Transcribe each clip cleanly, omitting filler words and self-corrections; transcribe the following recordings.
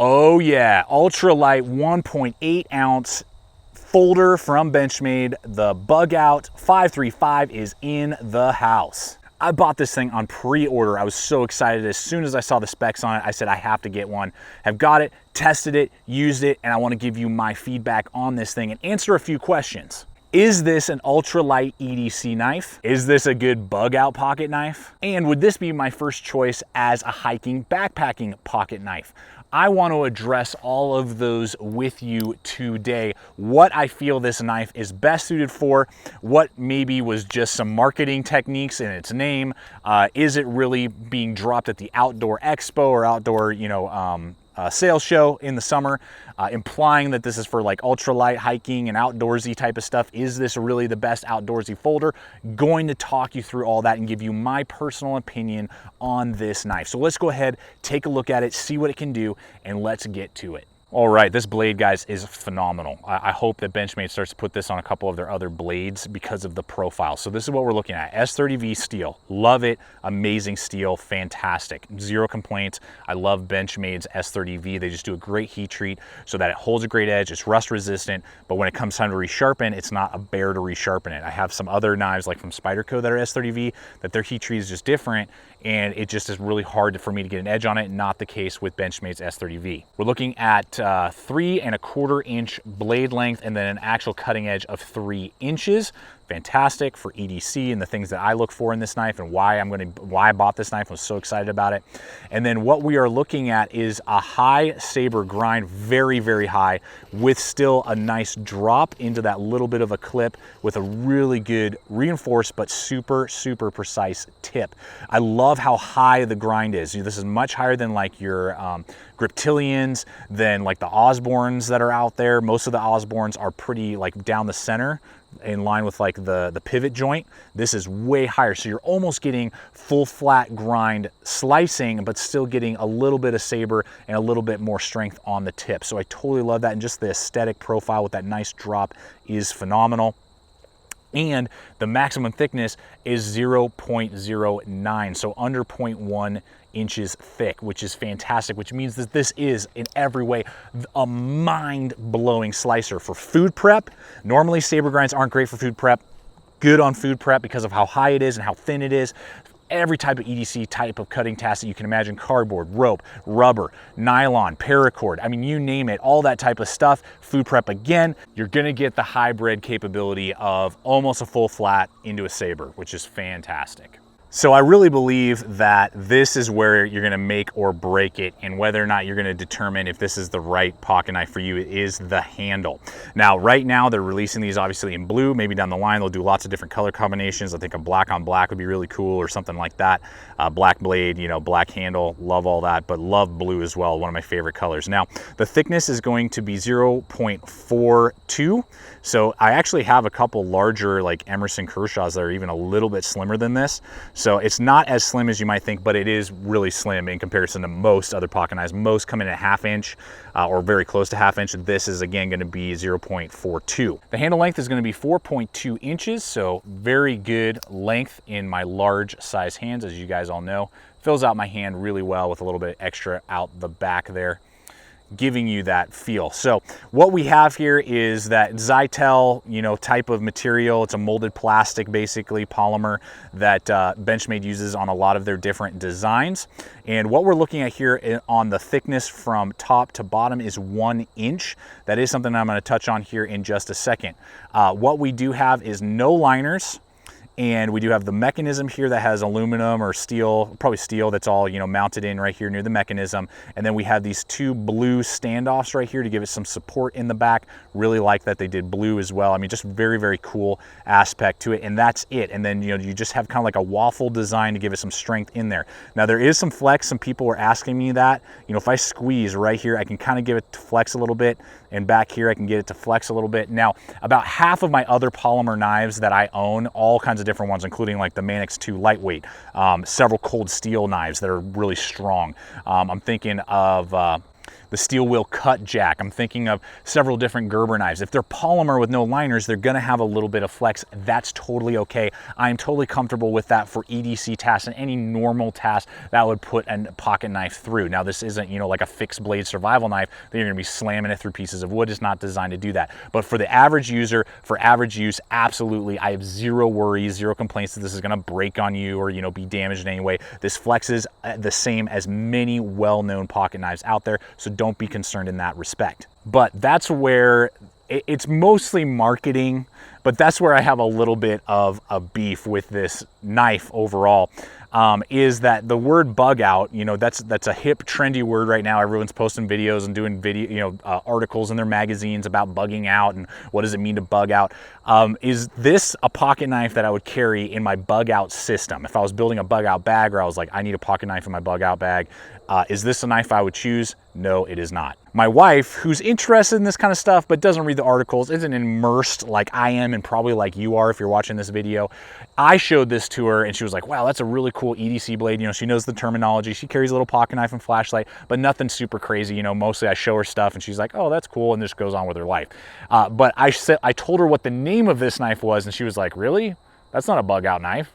Oh yeah, ultralight 1.8 ounce folder from Benchmade. The Bugout 535 is in the house. I bought this thing on pre-order. I was so excited. As soon as I saw the specs on it, I said I have to get one. Have got it, tested it, used it, and I want to give you my feedback on this thing and answer a few questions. Is this an ultralight EDC knife? Is this a good Bugout pocket knife? And would this be my first choice as a hiking backpacking pocket knife? I want to address all of those with you today. What I feel this knife is best suited for, what maybe was just some marketing techniques in its name. Is it really being dropped at the outdoor expo or outdoor, sales show in the summer, implying that this is for like ultralight hiking and outdoorsy type of stuff? Is this really the best outdoorsy folder? Going to talk you through all that and give you my personal opinion on this knife. So let's go ahead, take a look at it, see what it can do, and let's get to it. All right, this blade, guys, is phenomenal. I hope that Benchmade starts to put this on a couple of their other blades because of the profile. So this is what we're looking at. S30V steel. Love it. Amazing steel. Fantastic. Zero complaints. I love Benchmade's S30V. They just do a great heat treat so that it holds a great edge. It's rust resistant, but when it comes time to resharpen, it's not a bear to resharpen it. I have some other knives like from Spyderco that are S30V that their heat treat is just different, and it just is really hard for me to get an edge on it. Not the case with Benchmade's S30V. We're looking at 3¼ inch blade length and then an actual cutting edge of 3 inches. Fantastic for EDC and the things that I look for in this knife and why I bought this knife. I was so excited about it. And then what we are looking at is a high saber grind, very, very high, with still a nice drop into that little bit of a clip with a really good reinforced but super, super precise tip. I love how high the grind is. This is much higher than like your Griptilians, than like the Osbornes that are out there. Most of the Osbornes are pretty like down the center, in line with like the pivot joint. This is way higher, so you're almost getting full flat grind slicing, but still getting a little bit of saber and a little bit more strength on the tip. So I totally love that, and just the aesthetic profile with that nice drop is phenomenal. And the maximum thickness is 0.09, so under 0.1 inches thick, which is fantastic, which means that this is in every way a mind-blowing slicer for food prep. Normally saber grinds aren't great for food prep. Good on food prep because of how high it is and how thin it is. Every type of EDC type of cutting task that you can imagine: cardboard, rope, rubber, nylon, paracord, I mean, you name it, all that type of stuff. Food prep, again, you're gonna get the hybrid capability of almost a full flat into a saber, which is fantastic. So I really believe that this is where you're gonna make or break it, and whether or not you're gonna determine if this is the right pocket knife for you is the handle. Now, right now they're releasing these obviously in blue. Maybe down the line they'll do lots of different color combinations. I think a black on black would be really cool, or something like that. Black blade, black handle, love all that, but love blue as well, one of my favorite colors. Now, the thickness is going to be 0.42. So I actually have a couple larger like Emerson Kershaws that are even a little bit slimmer than this. So it's not as slim as you might think, but it is really slim in comparison to most other pocket knives. Most come in at ½ inch or very close to ½ inch. This is again going to be 0.42. The handle length is going to be 4.2 inches, so very good length in my large size hands, as you guys all know. Fills out my hand really well with a little bit extra out the back there, giving you that feel. So what we have here is that Zytel, type of material. It's a molded plastic, basically polymer, that Benchmade uses on a lot of their different designs. And what we're looking at here on the thickness from top to bottom is 1 inch. That is something I'm going to touch on here in just a second. What we do have is no liners. And we do have the mechanism here that has aluminum or steel, probably steel, that's all mounted in right here near the mechanism. And then we have these 2 blue standoffs right here to give it some support in the back. Really like that they did blue as well. I mean, just very, very cool aspect to it. And that's it. And then you just have kind of like a waffle design to give it some strength in there. Now there is some flex. Some people were asking me that. If I squeeze right here, I can kind of give it to flex a little bit. And back here, I can get it to flex a little bit. Now, about half of my other polymer knives that I own, all kinds of different ones, including like the Manix 2 lightweight, several cold steel knives that are really strong. I'm thinking of The steel wheel cut jack. I'm thinking of several different Gerber knives. If they're polymer with no liners, they're gonna have a little bit of flex. That's totally okay. I'm totally comfortable with that for EDC tasks and any normal task that would put a pocket knife through. Now this isn't, you know, like a fixed blade survival knife that you're gonna be slamming it through pieces of wood. It's not designed to do that. But for the average user, for average use, absolutely, I have zero worries, zero complaints that this is gonna break on you or, you know, be damaged in any way. This flexes the same as many well-known pocket knives out there, so don't be concerned in that respect. But that's where it's mostly marketing, but that's where I have a little bit of a beef with this knife overall. Is that the word bug out, you know, that's a hip, trendy word right now. Everyone's posting videos and doing video, you know, articles in their magazines about bugging out and what does it mean to bug out. Is this a pocket knife that I would carry in my bug out system? If I was building a bug out bag, or I was like, I need a pocket knife in my bug out bag, is this a knife I would choose? No, it is not. My wife, who's interested in this kind of stuff but doesn't read the articles, isn't immersed like I am and probably like you are if you're watching this video, I showed this to her and she was like, wow, that's a really cool EDC blade. You know, she knows the terminology. She carries a little pocket knife and flashlight, but nothing super crazy. You know, mostly I show her stuff and she's like, oh, that's cool, and just goes on with her life. But I told her what the name of this knife was and she was like, really? That's not a bug out knife.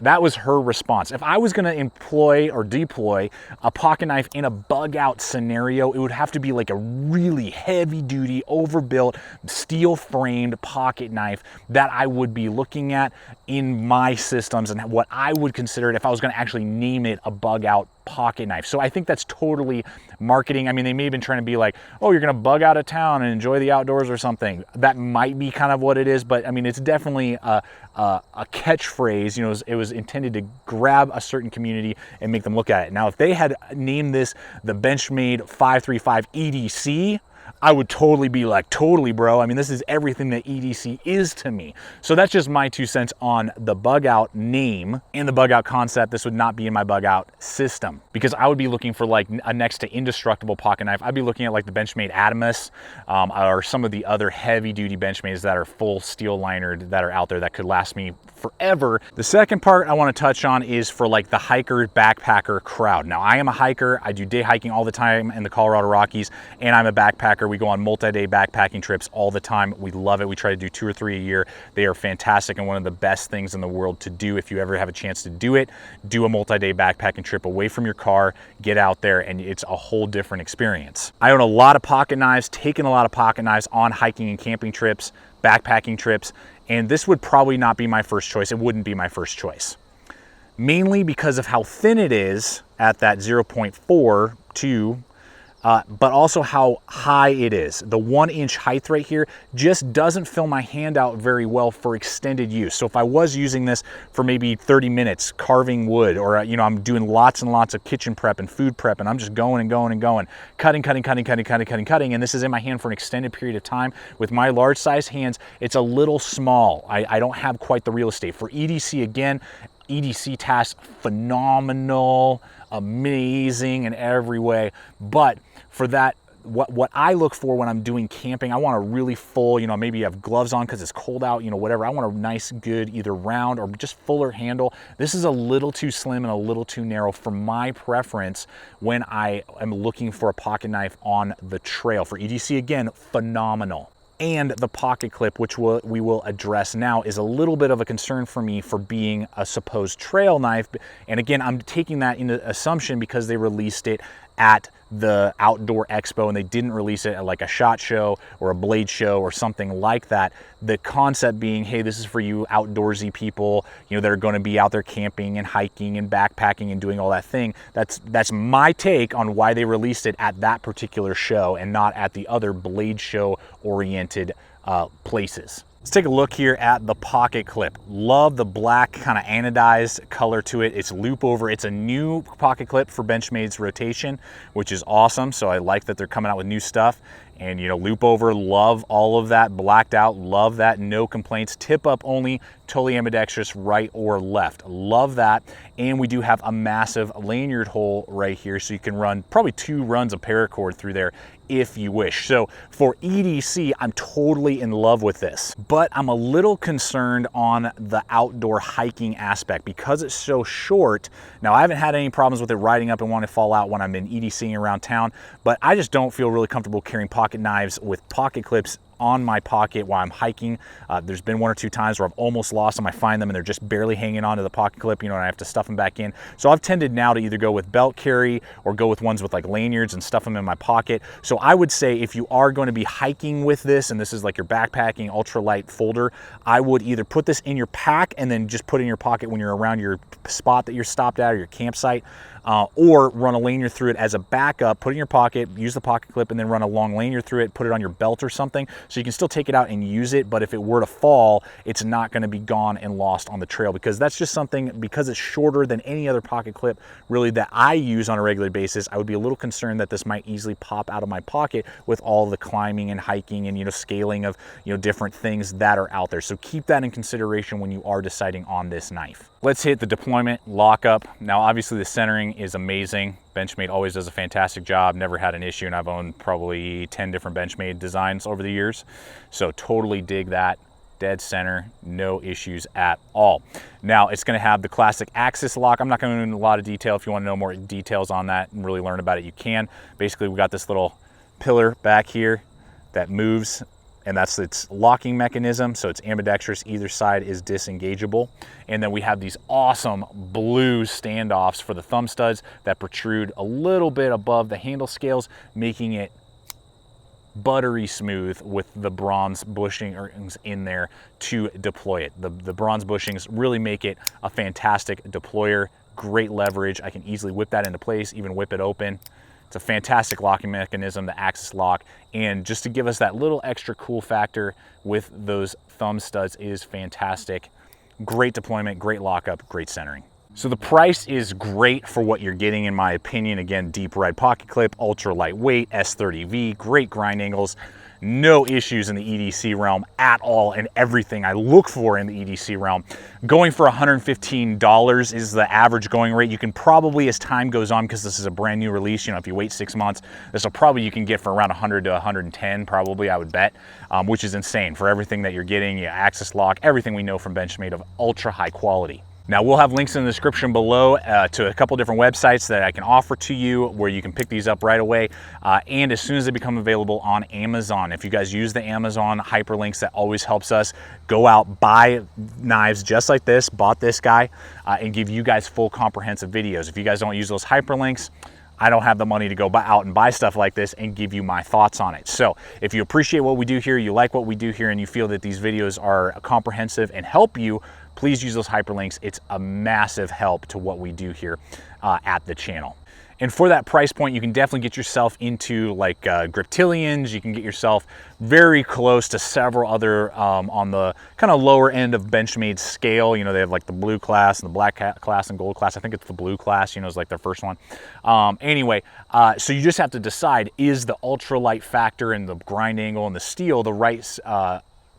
That was her response. If I was gonna employ or deploy a pocket knife in a bug out scenario, it would have to be like a really heavy duty, overbuilt, steel framed pocket knife that I would be looking at in my systems and what I would consider it if I was gonna actually name it a bug out pocket knife. So I think that's totally marketing. I mean, they may have been trying to be like, oh, you're gonna bug out of town and enjoy the outdoors or something. That might be kind of what it is, but I mean, it's definitely a catchphrase. You know, it was intended to grab a certain community and make them look at it. Now, if they had named this the Benchmade 535 EDC, I would totally be like, totally, bro. I mean, this is everything that EDC is to me. So that's just my 2 cents on the bug out name and the bug out concept. This would not be in my bug out system because I would be looking for like a next to indestructible pocket knife. I'd be looking at like the Benchmade Adamus or some of the other heavy duty Benchmades that are full steel linered that are out there that could last me forever. The second part I want to touch on is for like the hiker backpacker crowd. Now, I am a hiker. I do day hiking all the time in the Colorado Rockies, and I'm a backpacker. We go on multi-day backpacking trips all the time. We love it. We try to do 2 or 3 a year. They are fantastic and one of the best things in the world to do. If you ever have a chance to do it, do a multi-day backpacking trip away from your car, get out there, and it's a whole different experience. I own a lot of pocket knives, taken a lot of pocket knives on hiking and camping trips, backpacking trips, and this would probably not be my first choice. It wouldn't be my first choice. Mainly because of how thin it is at that 0.42, but also how high it is. The 1-inch height right here just doesn't fill my hand out very well for extended use. So if I was using this for maybe 30 minutes carving wood, or you know, I'm doing lots and lots of kitchen prep and food prep, and I'm just going and going and going, cutting, and this is in my hand for an extended period of time. With my large size hands, it's a little small. I don't have quite the real estate. For EDC, again, EDC tasks, phenomenal, amazing in every way, but for that, what I look for when I'm doing camping, I want a really full, you know, maybe you have gloves on because it's cold out, you know, whatever. I want a nice, good, either round or just fuller handle. This is a little too slim and a little too narrow for my preference when I am looking for a pocket knife on the trail. For EDC, again, phenomenal. And the pocket clip, which we will address now, is a little bit of a concern for me for being a supposed trail knife. And again, I'm taking that into assumption because they released it at the Outdoor Expo and they didn't release it at like a SHOT Show or a Blade Show or something like that. The concept being, hey, this is for you outdoorsy people, you know, that are going to be out there camping and hiking and backpacking and doing all that thing. That's my take on why they released it at that particular show and not at the other Blade Show oriented places. Let's take a look here at the pocket clip. Love the black kind of anodized color to it. It's loop over. It's a new pocket clip for Benchmade's rotation, which is awesome. So I like that they're coming out with new stuff. And you know, loop over, love all of that. Blacked out, love that, no complaints. Tip up only, totally ambidextrous, right or left, love that. And we do have a massive lanyard hole right here, so you can run probably 2 runs of paracord through there if you wish. So for EDC, I'm totally in love with this, but I'm a little concerned on the outdoor hiking aspect because it's so short. Now, I haven't had any problems with it riding up and wanting to fall out when I'm in EDCing around town, but I just don't feel really comfortable carrying pocket knives with pocket clips on my pocket while I'm hiking. There's been 1 or 2 times where I've almost lost them. I find them and they're just barely hanging onto the pocket clip, you know, and I have to stuff them back in. So I've tended now to either go with belt carry or go with ones with like lanyards and stuff them in my pocket. So I would say if you are going to be hiking with this, and this is like your backpacking ultralight folder, I would either put this in your pack and then just put it in your pocket when you're around your spot that you're stopped at or your campsite, or run a lanyard through it as a backup, put it in your pocket, use the pocket clip, and then run a long lanyard through it, put it on your belt or something, so you can still take it out and use it, but if it were to fall, it's not gonna be gone and lost on the trail, because that's just something, because it's shorter than any other pocket clip really that I use on a regular basis, I would be a little concerned that this might easily pop out of my pocket with all the climbing and hiking and, you know, scaling of, you know, different things that are out there. So keep that in consideration when you are deciding on this knife. Let's hit the deployment, lockup. Now, obviously the centering is amazing. Benchmade always does a fantastic job, never had an issue, and I've owned probably 10 different Benchmade designs over the years. So totally dig that. Dead center, no issues at all. Now, it's gonna have the classic axis lock. I'm not gonna go into a lot of detail. If you wanna know more details on that and really learn about it, you can. Basically, we got this little pillar back here that moves, and that's its locking mechanism. So it's ambidextrous, either side is disengageable. And then we have these awesome blue standoffs for the thumb studs that protrude a little bit above the handle scales, making it buttery smooth with the bronze bushings in there to deploy it. The bronze bushings really make it a fantastic deployer, great leverage. I can easily whip that into place, even whip it open. It's a fantastic locking mechanism, the axis lock, and just to give us that little extra cool factor with those thumb studs is fantastic. Great deployment, great lockup, great centering. So the price is great for what you're getting, in my opinion. Again, deep ride pocket clip, ultra lightweight, S30V, great grind angles, no issues in the EDC realm at all, and everything I look for in the EDC realm. Going for $115 is the average going rate. You can probably, as time goes on, because this is a brand new release, you know, if you wait 6 months, this will probably, you can get for around 100 to 110 probably, I would bet, which is insane for everything that you're getting, your axis lock, everything we know from Benchmade of ultra high quality. Now, we'll have links in the description below to a couple different websites that I can offer to you where you can pick these up right away. And as soon as they become available on Amazon, if you guys use the Amazon hyperlinks, that always helps us go out, buy knives just like this, bought this guy, and give you guys full comprehensive videos. If you guys don't use those hyperlinks, I don't have the money to go out and buy stuff like this and give you my thoughts on it. So if you appreciate what we do here, you like what we do here, and you feel that these videos are comprehensive and help you, please use those hyperlinks. It's a massive help to what we do here at the channel. And for that price point, you can definitely get yourself into like Griptilians. You can get yourself very close to several other on the kind of lower end of Benchmade scale. You know, they have like the blue class and the black class and gold class. I think it's the blue class, you know, is like their first one. Anyway, so you just have to decide, is the ultralight factor and the grind angle and the steel the right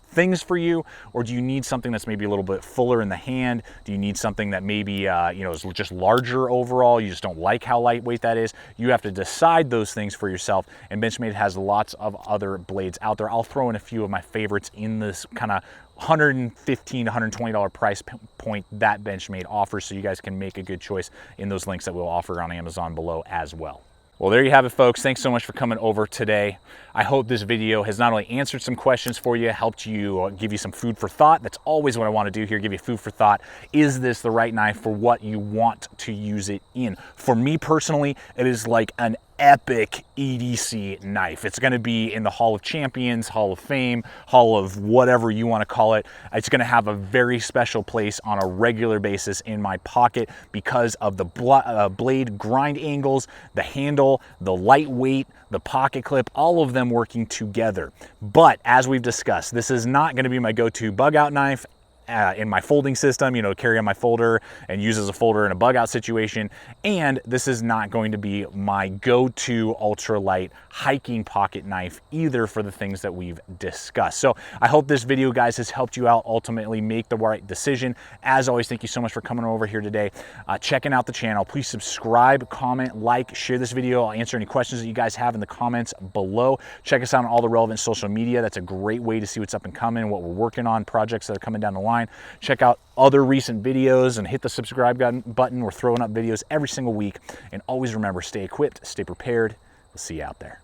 things for you, or do you need something that's maybe a little bit fuller in the hand? Do you need something that maybe you know, is just larger overall? You just don't like how lightweight that is. You have to decide those things for yourself, and Benchmade has lots of other blades out there. I'll throw in a few of my favorites in this kind of $115 to $120 price point that Benchmade offers, so you guys can make a good choice in those links that we'll offer on Amazon below as well. Well, there you have it, folks. Thanks so much for coming over today. I hope this video has not only answered some questions for you, helped you, give you some food for thought. That's always what I want to do here, give you food for thought. Is this the right knife for what you want to use it in? For me personally, it is like an epic EDC knife. It's going to be in the Hall of Champions, Hall of Fame, Hall of whatever you want to call it. It's going to have a very special place on a regular basis in my pocket because of the blade grind angles, the handle, the lightweight, the pocket clip, all of them working together. But as we've discussed, this is not going to be my go-to bug out knife in my folding system, you know, carry on my folder and use as a folder in a bug out situation. And this is not going to be my go-to ultralight hiking pocket knife either for the things that we've discussed. So I hope this video, guys, has helped you out ultimately make the right decision. As always, thank you so much for coming over here today, checking out the channel. Please subscribe, comment, like, share this video. I'll answer any questions that you guys have in the comments below. Check us out on all the relevant social media. That's a great way to see what's up and coming, what we're working on, projects that are coming down the line. Check out other recent videos and hit the subscribe button. We're throwing up videos every single week. And always remember, stay equipped, stay prepared. We'll see you out there.